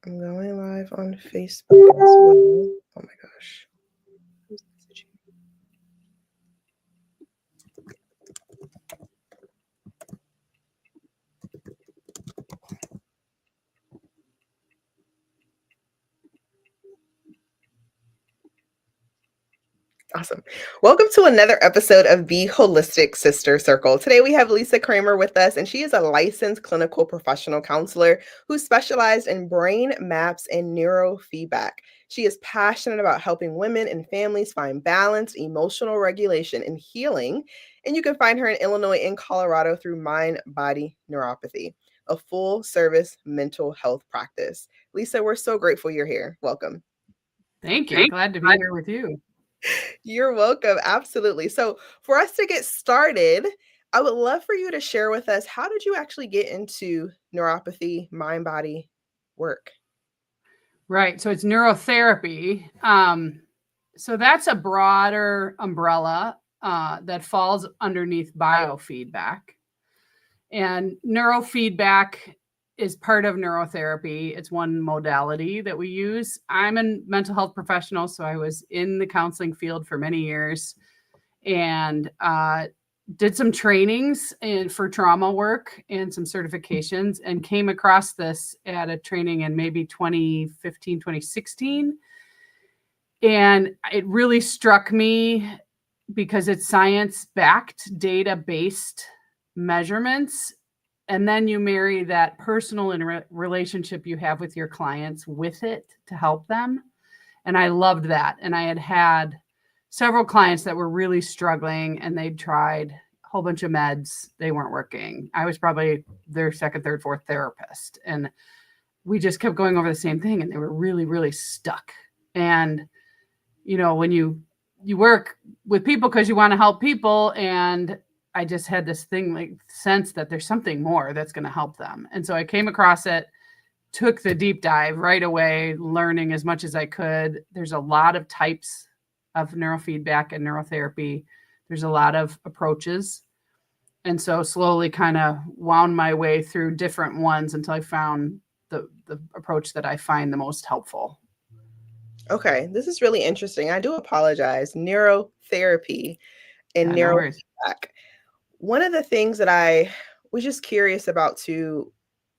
I'm going live on Facebook as well. Oh my gosh. Who's messaging? Awesome. Welcome to another episode of the Holistic Sister Circle. Today we have Lisa Kramer with us, and she is a licensed clinical professional counselor who specialized in brain maps and neurofeedback. She is passionate about helping women and families find balance, emotional regulation, and healing. And you can find her in Illinois and Colorado through Mind Body Neuropathy, a full service mental health practice. Lisa, we're so grateful you're here. Welcome. Thank you. Glad to be here with you. You're welcome. Absolutely. So, for us to get started, I would love for you to share with us, how did you actually get into neuropathy, mind body work? Right. So it's neurotherapy. So that's a broader umbrella that falls underneath biofeedback. And neurofeedback is part of neurotherapy. It's one modality that we use. I'm a mental health professional, so I was in the counseling field for many years and did some trainings for trauma work and some certifications, and came across this at a training in maybe 2015, 2016. And it really struck me because it's science-backed, data-based measurements. And then you marry that personal and relationship you have with your clients with it to help them. And I loved that. And I had several clients that were really struggling, and they'd tried a whole bunch of meds. They weren't working. I was probably their second, third, fourth therapist. And we just kept going over the same thing, and they were really, really stuck. And, you know, when you work with people because you want to help people, and I just had this sense that there's something more that's going to help them. And so I came across it, took the deep dive right away, learning as much as I could. There's a lot of types of neurofeedback and neurotherapy. There's a lot of approaches. And so slowly kind of wound my way through different ones until I found the approach that I find the most helpful. Okay, this is really interesting. I do apologize. Neurotherapy and neurofeedback. One of the things that I was just curious about too,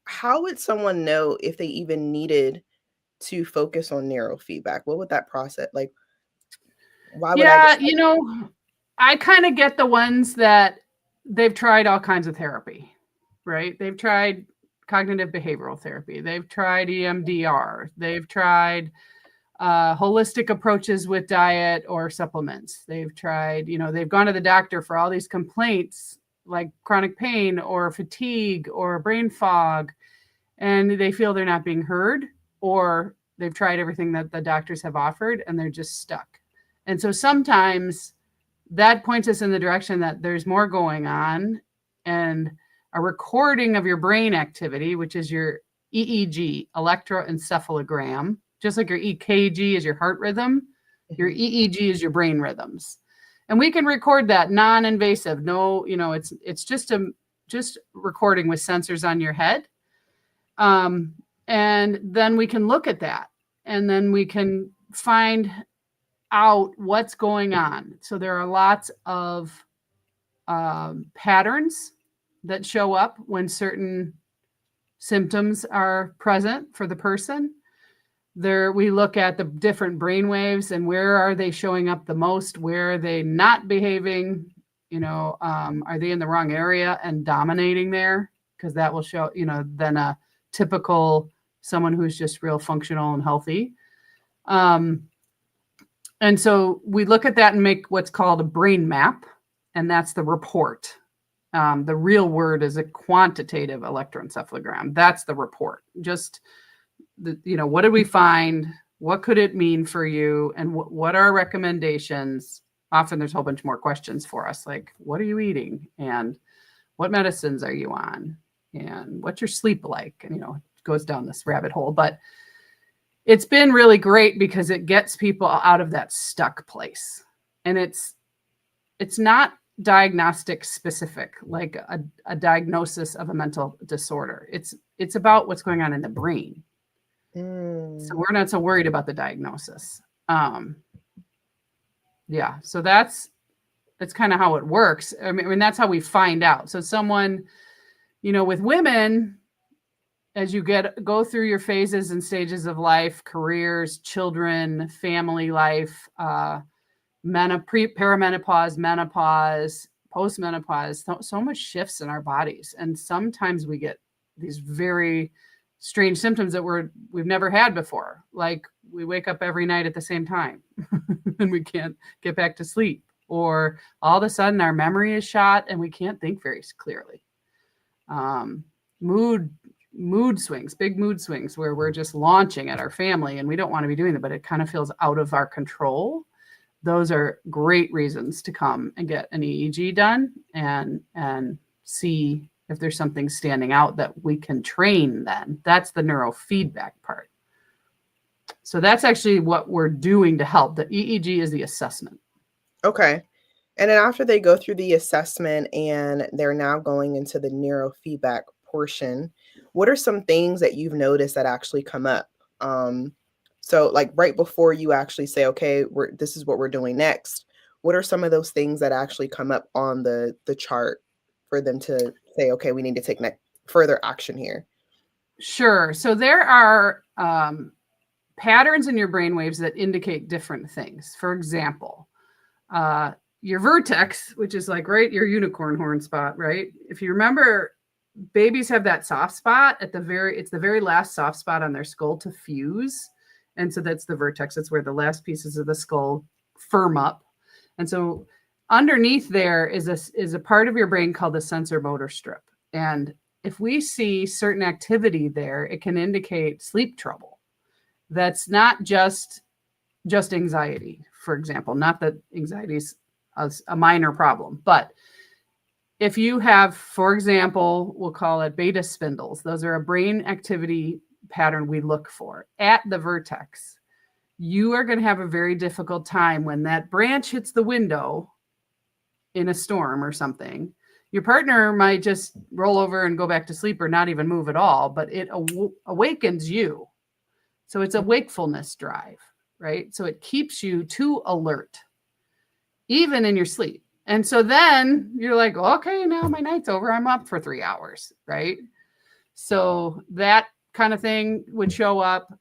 how would someone know if they even needed to focus on neurofeedback? What would that process like? Why would I? I kind of get the ones that they've tried all kinds of therapy, right? They've tried cognitive behavioral therapy. They've tried EMDR. They've tried holistic approaches with diet or supplements. They've tried, they've gone to the doctor for all these complaints like chronic pain or fatigue or brain fog, and they feel they're not being heard, or they've tried everything that the doctors have offered and they're just stuck. And so sometimes that points us in the direction that there's more going on, and a recording of your brain activity, which is your EEG, electroencephalogram. Just like your EKG is your heart rhythm, your EEG is your brain rhythms. And we can record that non-invasive. No, it's just recording with sensors on your head. And then we can look at that, and then we can find out what's going on. So there are lots of patterns that show up when certain symptoms are present for the person. There, we look at the different brain waves and where are they showing up the most? Where are they not behaving? Are they in the wrong area and dominating there? Because that will show, then a typical someone who's just real functional and healthy. And so we look at that and make what's called a brain map, and that's the report. The real word is a quantitative electroencephalogram. That's the report. Just what did we find? What could it mean for you? And what are our recommendations? Often there's a whole bunch more questions for us, like, what are you eating? And what medicines are you on? And what's your sleep like? And, it goes down this rabbit hole. But it's been really great because it gets people out of that stuck place. And it's not diagnostic specific, like a diagnosis of a mental disorder. It's about what's going on in the brain. So Mm. we're not so worried about the diagnosis. Yeah, so that's kind of how it works. I mean, that's how we find out. So someone, with women, as you go through your phases and stages of life, careers, children, family life, perimenopause, menopause, postmenopause, so much shifts in our bodies. And sometimes we get these very strange symptoms that we've never had before. Like we wake up every night at the same time and we can't get back to sleep. Or all of a sudden our memory is shot and we can't think very clearly. Mood swings, big mood swings where we're just launching at our family and we don't want to be doing that, but it kind of feels out of our control. Those are great reasons to come and get an EEG done and see if there's something standing out that we can train then. That's the neurofeedback part. So that's actually what we're doing to help. The EEG is the assessment. Okay. And then after they go through the assessment and they're now going into the neurofeedback portion, what are some things that you've noticed that actually come up? So like right before you actually say, okay, this is what we're doing next. What are some of those things that actually come up on the chart for them to say, okay, we need to take further action here? Sure. So there are patterns in your brain waves that indicate different things. For example, your vertex, which is like your unicorn horn spot, right? If you remember, babies have that soft spot it's the very last soft spot on their skull to fuse. And so that's the vertex. It's where the last pieces of the skull firm up. And so underneath there is a part of your brain called the sensor motor strip. And if we see certain activity there, it can indicate sleep trouble. That's not just anxiety, for example. Not that anxiety is a minor problem, but if you have, for example, we'll call it beta spindles, those are a brain activity pattern we look for at the vertex. You are going to have a very difficult time when that branch hits the window in a storm or something. Your partner might just roll over and go back to sleep or not even move at all, but it awakens you. So it's a wakefulness drive, right? So it keeps you too alert, even in your sleep. And so then you're like, okay, now my night's over. I'm up for 3 hours, right? So that kind of thing would show up.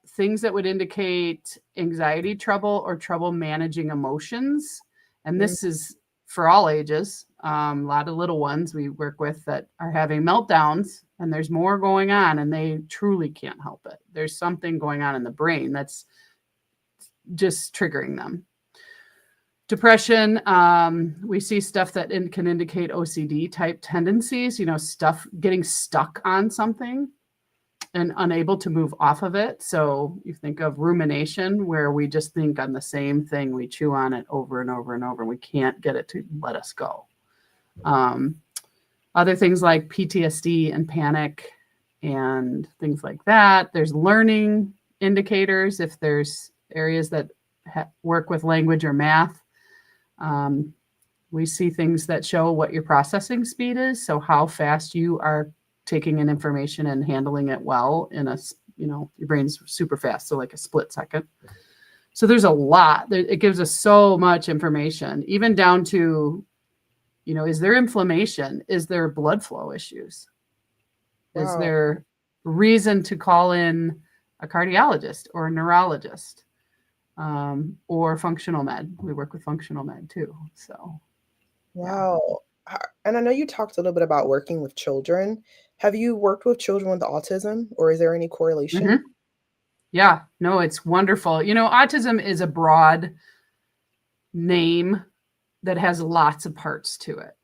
Things that would indicate anxiety trouble or trouble managing emotions. And this is for all ages. A lot of little ones we work with that are having meltdowns and there's more going on and they truly can't help it. There's something going on in the brain that's just triggering them. Depression, we see stuff that can indicate OCD type tendencies, stuff getting stuck on something and unable to move off of it. So you think of rumination, where we just think on the same thing, we chew on it over and over and over, and we can't get it to let us go. Other things like PTSD and panic and things like that. There's learning indicators if there's areas that work with language or math. We see things that show what your processing speed is. So how fast you are taking in information and handling it well in your brain's super fast. So like a split second. So there's a lot. It gives us so much information, even down to, is there inflammation? Is there blood flow issues? Wow. Is there reason to call in a cardiologist or a neurologist? Or functional med. We work with functional med too. So, wow. Yeah. And I know you talked a little bit about working with children. Have you worked with children with autism, or is there any correlation? Mm-hmm. Yeah, no, it's wonderful. Autism is a broad name that has lots of parts to it.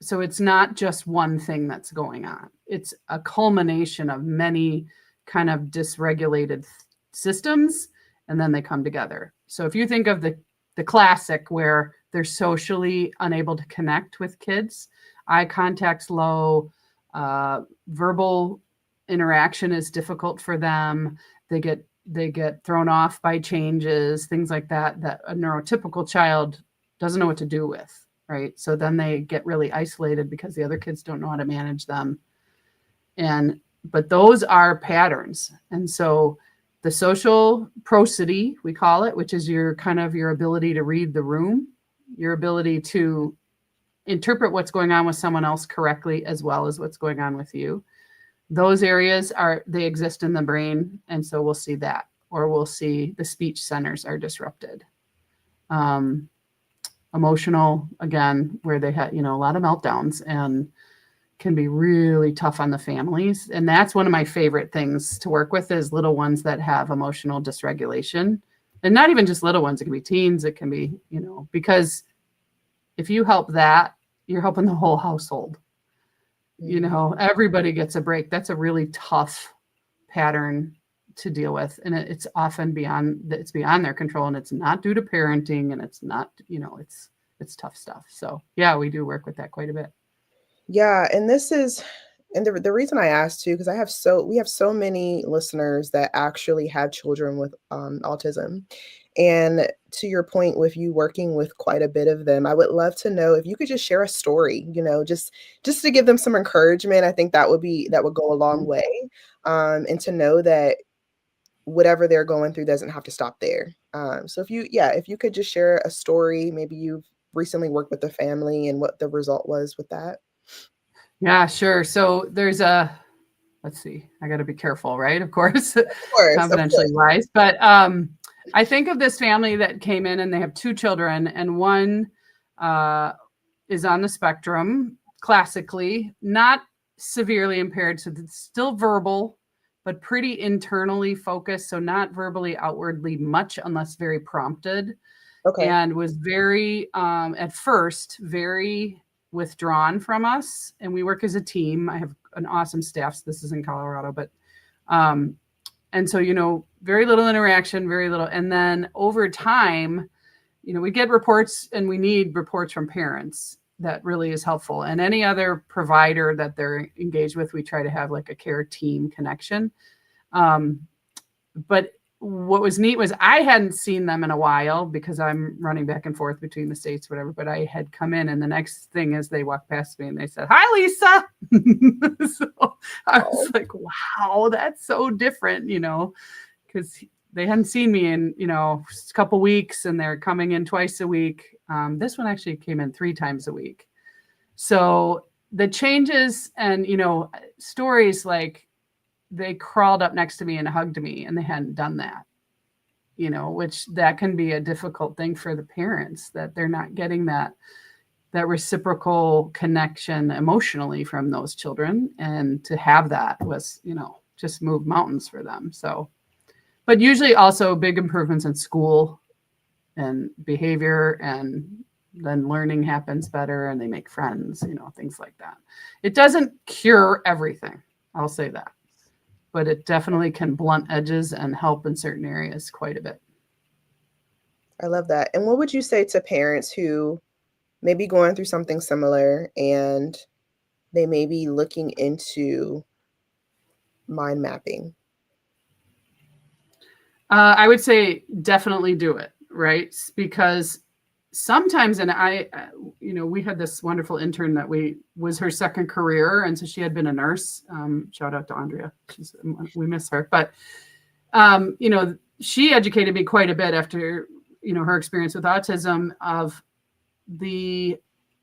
So it's not just one thing that's going on. It's a culmination of many kind of dysregulated systems, and then they come together. So if you think of the classic where they're socially unable to connect with kids, eye contact's low, verbal interaction is difficult for them. They get thrown off by changes, things like that a neurotypical child doesn't know what to do with, right? So then they get really isolated because the other kids don't know how to manage them. And But those are patterns. And so the social prosody, we call it, which is your kind of your ability to read the room, your ability to interpret what's going on with someone else correctly, as well as what's going on with you. Those areas they exist in the brain. And so we'll see that, or we'll see the speech centers are disrupted. Emotional, again, where they had, a lot of meltdowns and can be really tough on the families. And that's one of my favorite things to work with is little ones that have emotional dysregulation. And not even just little ones, it can be teens, it can be, because if you help that, you're helping the whole household. Everybody gets a break. That's a really tough pattern to deal with. And it's often beyond their control, and it's not due to parenting, and it's not, it's tough stuff. So yeah, we do work with that quite a bit. Yeah, and the reason I asked too, because we have so many listeners that actually have children with autism. And to your point, with you working with quite a bit of them, I would love to know if you could just share a story, just to give them some encouragement. I think that would go a long way. And to know that whatever they're going through doesn't have to stop there. So if you could just share a story, maybe you've recently worked with a family and what the result was with that. Yeah, sure. So there's let's see, I got to be careful, right? Of course, confidentially wise. But I think of this family that came in and they have 2 children, and one is on the spectrum, classically, not severely impaired. So it's still verbal, but pretty internally focused. So not verbally outwardly much unless very prompted. Okay. And was very, at first, very withdrawn from us. And we work as a team. I have an awesome staff. So this is in Colorado, but, and so, very little interaction, very little. And then over time, we get reports, and we need reports from parents. That really is helpful. And any other provider that they're engaged with, we try to have like a care team connection. But what was neat was I hadn't seen them in a while because I'm running back and forth between the states, whatever, but I had come in, and the next thing is they walked past me and they said, "Hi, Lisa." So I was like, wow, that's so different, because they hadn't seen me in, a couple weeks, and they're coming in twice a week. This one actually came in 3 times a week. So the changes and, stories like, they crawled up next to me and hugged me, and they hadn't done that, which that can be a difficult thing for the parents, that they're not getting that reciprocal connection emotionally from those children. And to have that was, just moved mountains for them. So, but usually also big improvements in school and behavior, and then learning happens better, and they make friends, things like that. It doesn't cure everything, I'll say that. But it definitely can blunt edges and help in certain areas quite a bit. I love that. And what would you say to parents who may be going through something similar and they may be looking into mind mapping? I would say definitely do it, right? Because sometimes, and we had this wonderful intern that was her second career. And so she had been a nurse. Shout out to Andrea. We miss her. But, she educated me quite a bit after, her experience with autism, of the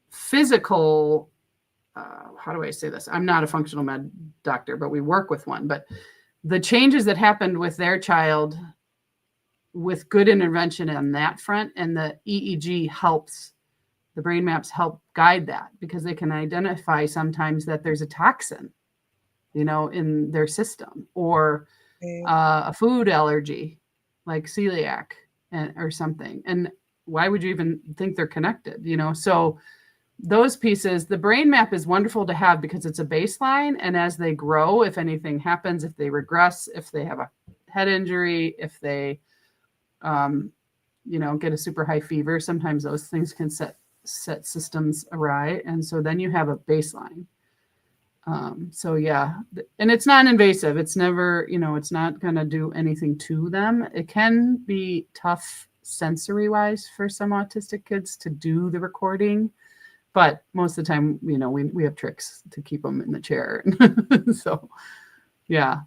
physical, how do I say this? I'm not a functional med doctor, but we work with one. But the changes that happened with their child with good intervention on that front, and the EEG helps, the brain maps help guide that, because they can identify sometimes that there's a toxin, in their system, or a food allergy like celiac or something. And why would you even think they're connected? So those pieces, the brain map is wonderful to have because it's a baseline. And as they grow, if anything happens, if they regress, if they have a head injury, if they get a super high fever, sometimes those things can set systems awry. And so then you have a baseline. So yeah, and it's not invasive. It's never, it's not going to do anything to them. It can be tough sensory wise for some autistic kids to do the recording, but most of the time, we have tricks to keep them in the chair. So Yeah.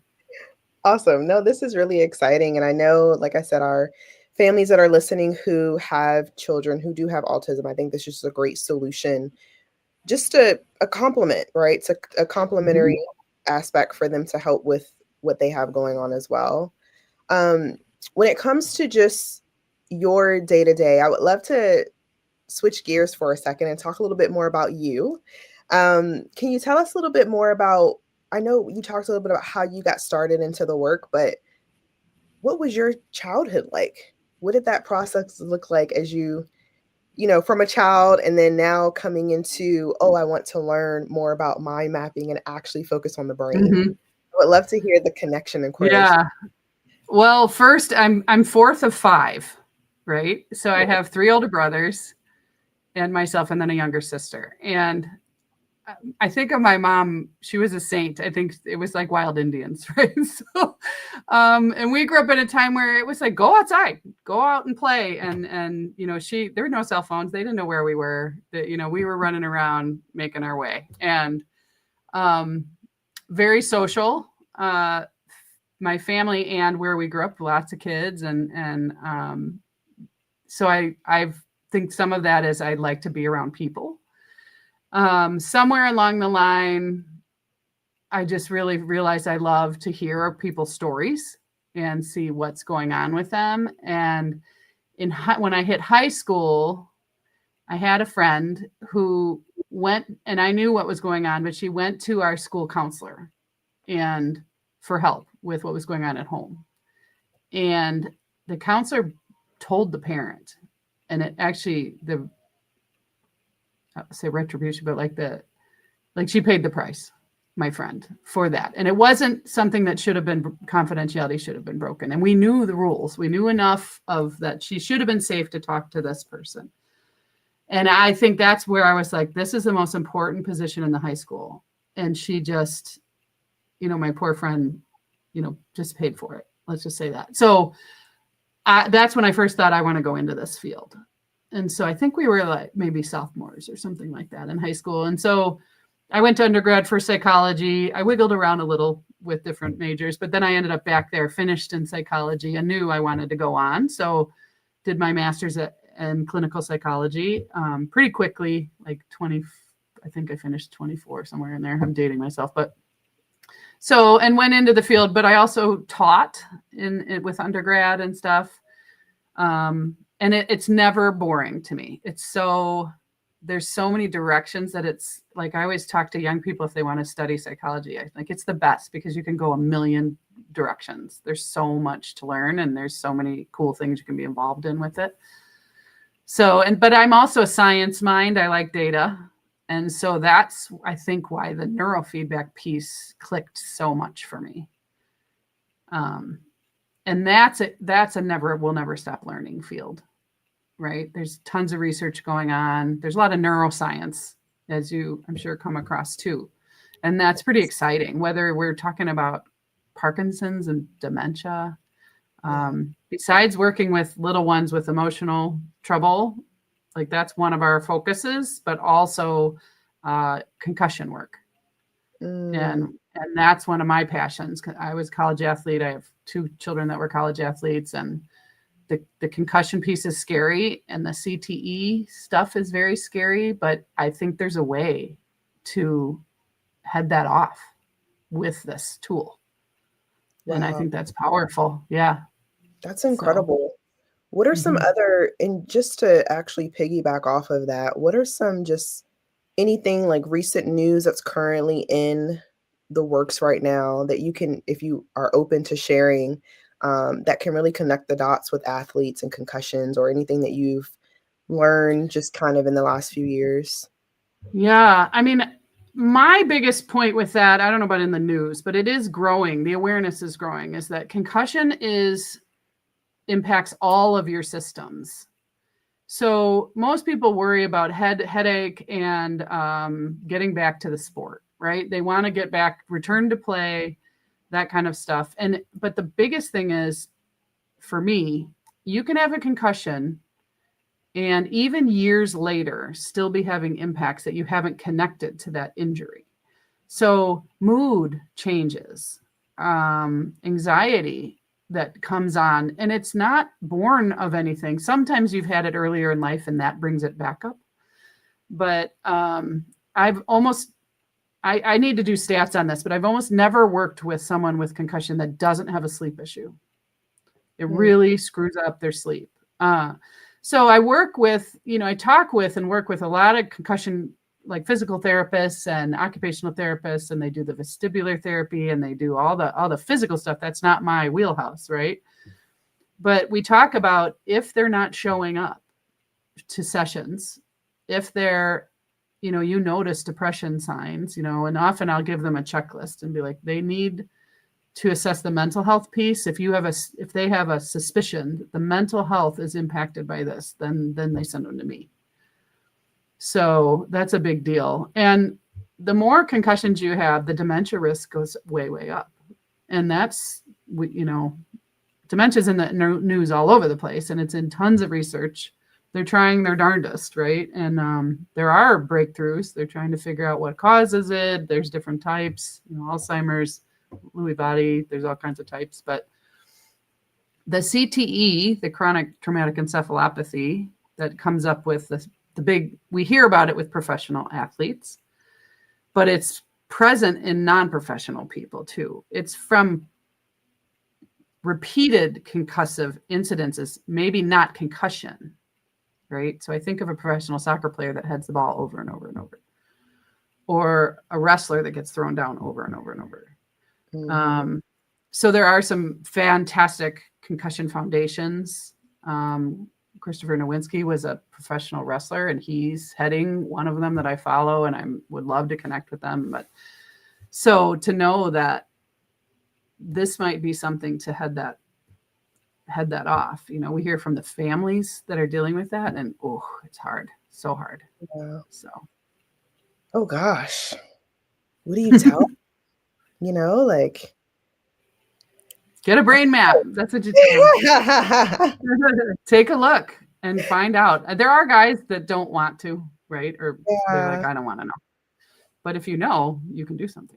Awesome. No, this is really exciting. And I know, like I said, our families that are listening who have children who do have autism, I think this is just a great solution, just a compliment, right? It's a Mhm. complementary aspect for them to help with what they have going on as well. Um, when it comes to just your day to day, I would love to switch gears for a second and talk a little bit more about you. Can you tell us a little bit more about? I know you talked a little bit about how you got started into the work, but what was your childhood like? What did that process look like as from a child and then now coming into, oh, I want to learn more about mind mapping and actually focus on the brain? Mhm. I would love to hear the connection and correlation. Yeah. Well, first, I'm fourth of five, right? So I have three older brothers and myself, and then a younger sister. And I think of my mom, she was a saint. I think it was like wild Indians, right? So, and we grew up in a time where it was like, go outside, go out and play. And, there were no cell phones. They didn't know where we were. We were running around making our way, and um, very social. My family and where we grew up, lots of kids. And so I think some of that is I'd like to be around people. Somewhere along the line, I just really realized I love to hear people's stories and see what's going on with them. And when I hit high school, I had a friend who went, and I knew what was going on, but she went to our school counselor and for help with what was going on at home. And the counselor told the parent, and it actually, I would say retribution, but like she paid the price, my friend, for that. And it wasn't something that should have been, confidentiality should have been broken. And we knew the rules. We knew enough of that. She should have been safe to talk to this person. And I think that's where I was like, this is the most important position in the high school. And she just, my poor friend, just paid for it. Let's just say that. So that's when I first thought I want to go into this field. And so I think we were like maybe sophomores or something like that in high school. And so I went to undergrad for psychology. I wiggled around a little with different majors, but then I ended up back there, finished in psychology, and knew I wanted to go on. So did my master's in clinical psychology pretty quickly, like 20, I think I finished 24, somewhere in there. I'm dating myself, but so, and went into the field, but I also taught with undergrad and stuff. And it's never boring to me. There's so many directions that it's like, I always talk to young people if they want to study psychology. I think it's the best because you can go a million directions. There's so much to learn and there's so many cool things you can be involved in with it. So, but I'm also a science mind. I like data. And so that's, I think, why the neurofeedback piece clicked so much for me. And that's a we'll never stop learning field, right? There's tons of research going on. There's a lot of neuroscience, as you, I'm sure, come across too. And that's pretty exciting, whether we're talking about Parkinson's and dementia. Besides working with little ones with emotional trouble, like that's one of our focuses, but also concussion work. And that's one of my passions. I was a college athlete. I have two children that were college athletes, and the concussion piece is scary and the CTE stuff is very scary, but I think there's a way to head that off with this tool. Wow. And I think that's powerful. Yeah. That's incredible. What are some other, and just to actually piggyback off of that, what are some just anything like recent news that's currently in the works right now that you can, if you are open to sharing, that can really connect the dots with athletes and concussions, or anything that you've learned just kind of in the last few years? Yeah. I mean, my biggest point with that, I don't know about in the news, but it is growing. The awareness is growing, is that concussion impacts all of your systems. So most people worry about headache and getting back to the sport, right? They want to get back, return to play, that kind of stuff. But the biggest thing is, for me, you can have a concussion and even years later still be having impacts that you haven't connected to that injury. So mood changes. anxiety that comes on, and it's not born of anything. Sometimes you've had it earlier in life and that brings it back up. But I've almost, I need to do stats on this, but I've almost never worked with someone with concussion that doesn't have a sleep issue. It really screws up their sleep. So I work with, I talk with and work with a lot of concussion, like physical therapists and occupational therapists, and they do the vestibular therapy and they do all the physical stuff. That's not my wheelhouse, right? But we talk about if they're not showing up to sessions, if they're, you notice depression signs, and often I'll give them a checklist and be like, they need to assess the mental health piece. If they have a suspicion that the mental health is impacted by this, then they send them to me. So that's a big deal. And the more concussions you have, the dementia risk goes way, way up. And that's, dementia is in the news all over the place, and it's in tons of research. They're trying their darndest, right? And there are breakthroughs. They're trying to figure out what causes it. There's different types, Alzheimer's, Lewy body, there's all kinds of types. But the CTE, the chronic traumatic encephalopathy, that comes up with the big, we hear about it with professional athletes, but it's present in non-professional people too. It's from repeated concussive incidences, maybe not concussion, right? So I think of a professional soccer player that heads the ball over and over and over, or a wrestler that gets thrown down over and over and over. So there are some fantastic concussion foundations. Christopher Nowinski was a professional wrestler, and he's heading one of them that I follow, and I would love to connect with them. But so to know that this might be something to head that off, we hear from the families that are dealing with that, and it's hard, so hard. Yeah. So, oh gosh, what do you tell? Like, get a brain map. That's what you tell them. Take a look and find out. There are guys that don't want to, right? Or they're like, I don't want to know. But if you know, you can do something.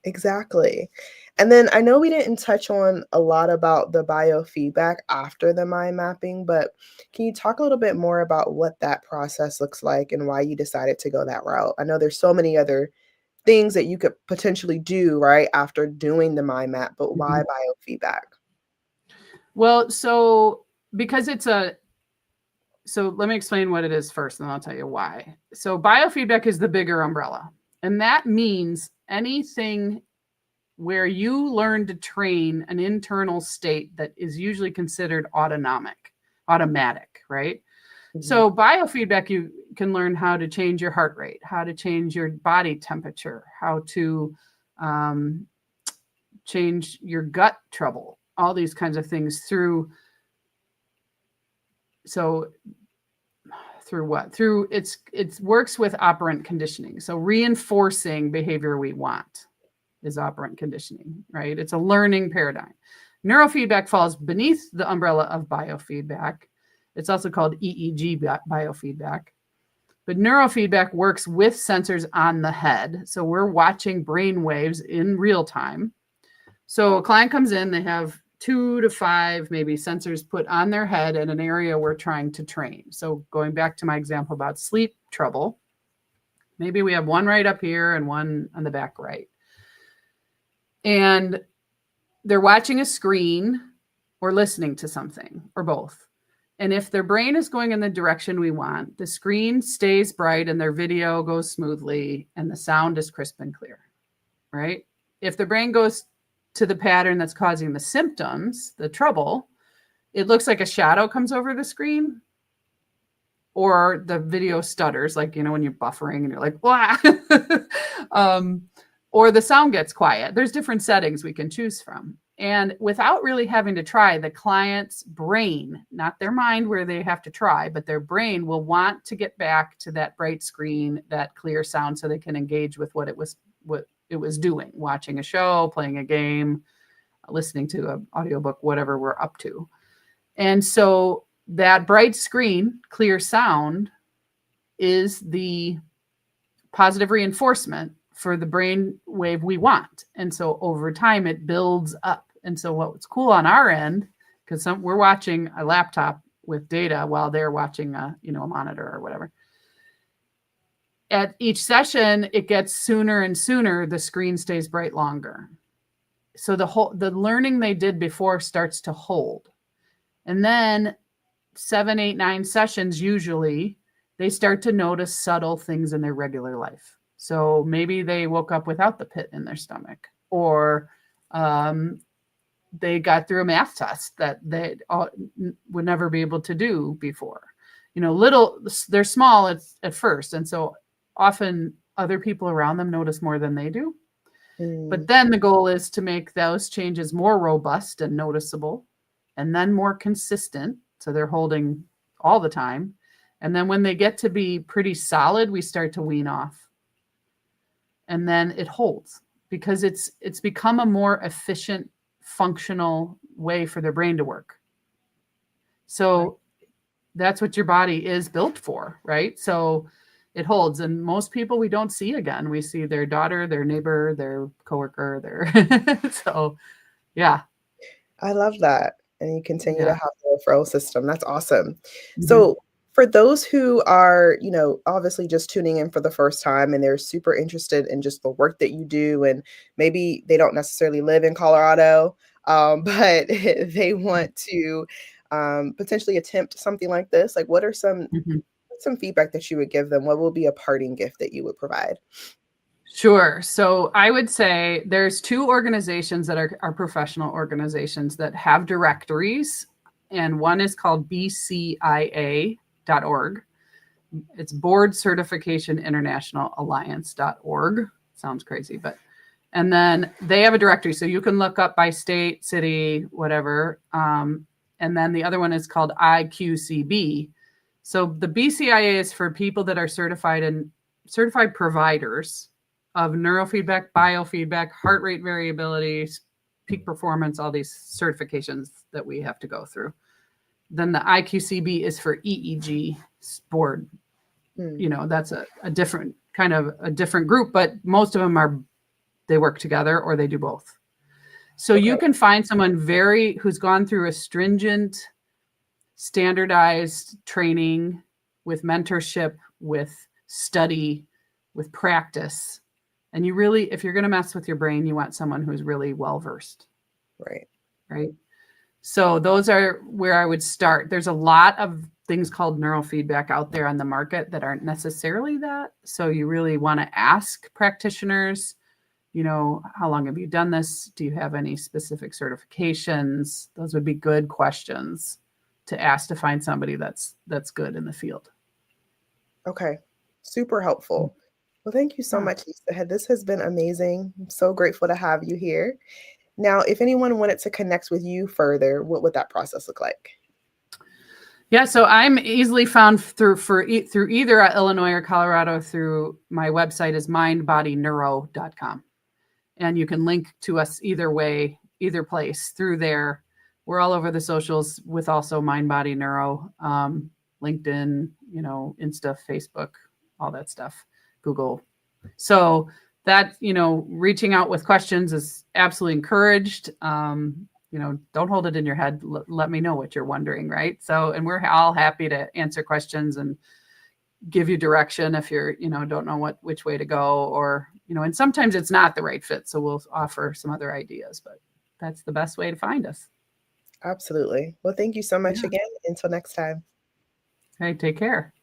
Exactly. And then I know we didn't touch on a lot about the biofeedback after the mind mapping, but can you talk a little bit more about what that process looks like and why you decided to go that route? I know there's so many other things that you could potentially do right after doing the mind map, but why biofeedback? Well, so because so let me explain what it is first, and then I'll tell you why. So biofeedback is the bigger umbrella, and that means anything where you learn to train an internal state that is usually considered automatic, right? So biofeedback, you can learn how to change your heart rate, how to change your body temperature, how to change your gut trouble, all these kinds of things through what? Through it works with operant conditioning. So reinforcing behavior we want is operant conditioning, right? It's a learning paradigm. Neurofeedback falls beneath the umbrella of biofeedback. It's also called EEG biofeedback. But neurofeedback works with sensors on the head. So we're watching brain waves in real time. So a client comes in, they have 2 to 5 maybe sensors put on their head in an area we're trying to train. So going back to my example about sleep trouble, maybe we have one right up here and one on the back right. And they're watching a screen or listening to something or both. And if their brain is going in the direction we want, the screen stays bright and their video goes smoothly and the sound is crisp and clear, right? If the brain goes to the pattern that's causing the symptoms, the trouble, it looks like a shadow comes over the screen, or the video stutters, like, when you're buffering and you're like, wow. Or the sound gets quiet. There's different settings we can choose from. And without really having to try, the client's brain, not their mind where they have to try, but their brain will want to get back to that bright screen, that clear sound, so they can engage with what it was doing, watching a show, playing a game, listening to an audiobook, whatever we're up to. And so that bright screen, clear sound is the positive reinforcement for the brain wave we want. And so over time, it builds up. And so what's cool on our end, because we're watching a laptop with data while they're watching a monitor or whatever. At each session, it gets sooner and sooner. The screen stays bright longer. So the learning they did before starts to hold. And then 7, 8, 9 sessions, usually, they start to notice subtle things in their regular life. So maybe they woke up without the pit in their stomach, or they got through a math test that they would never be able to do before. They're small at first. And so often other people around them notice more than they do. But then the goal is to make those changes more robust and noticeable, and then more consistent. So they're holding all the time. And then when they get to be pretty solid, we start to wean off. And then it holds, because it's become a more efficient, functional way for their brain to work. So that's what your body is built for, right? So it holds. And most people we don't see again. We see their daughter, their neighbor, their coworker, so yeah. I love that. And you continue to Yeah. have the referral system. That's awesome. Mm-hmm. So for those who are, obviously just tuning in for the first time and they're super interested in just the work that you do, and maybe they don't necessarily live in Colorado, but they want to potentially attempt something like this, like what are some feedback that you would give them? What will be a parting gift that you would provide? Sure. So I would say there's 2 organizations that are professional organizations that have directories, and one is called bcia.org. It's Board Certification International Alliance.org. Sounds crazy, and then they have a directory, so you can look up by state, city, whatever. And then the other one is called IQCB. So the BCIA is for people that are certified providers of neurofeedback, biofeedback, heart rate variability, peak performance, all these certifications that we have to go through. Then the IQCB is for EEG board. That's a different kind of a different group, but most of them they work together or they do both. So you can find someone who's gone through a stringent, standardized training with mentorship, with study, with practice. And you really, if you're going to mess with your brain, you want someone who's really well-versed. Right. So those are where I would start. There's a lot of things called neurofeedback out there on the market that aren't necessarily that. So you really want to ask practitioners, how long have you done this? Do you have any specific certifications? Those would be good questions to ask to find somebody that's good in the field. Okay. Super helpful. Well, thank you so much, Lisa. This has been amazing. I'm so grateful to have you here. Now, if anyone wanted to connect with you further, what would that process look like? Yeah, so I'm easily found through either Illinois or Colorado through my website is mindbodyneuro.com. And you can link to us either way, either place through there. We're all over the socials with also Mind Body Neuro, LinkedIn, Insta, Facebook, all that stuff, Google. So that, reaching out with questions is absolutely encouraged. Don't hold it in your head. Let me know what you're wondering, right? So, and we're all happy to answer questions and give you direction if you're, don't know which way to go, or, and sometimes it's not the right fit. So we'll offer some other ideas, but that's the best way to find us. Absolutely. Well, thank you so much again. Until next time. Hey, take care.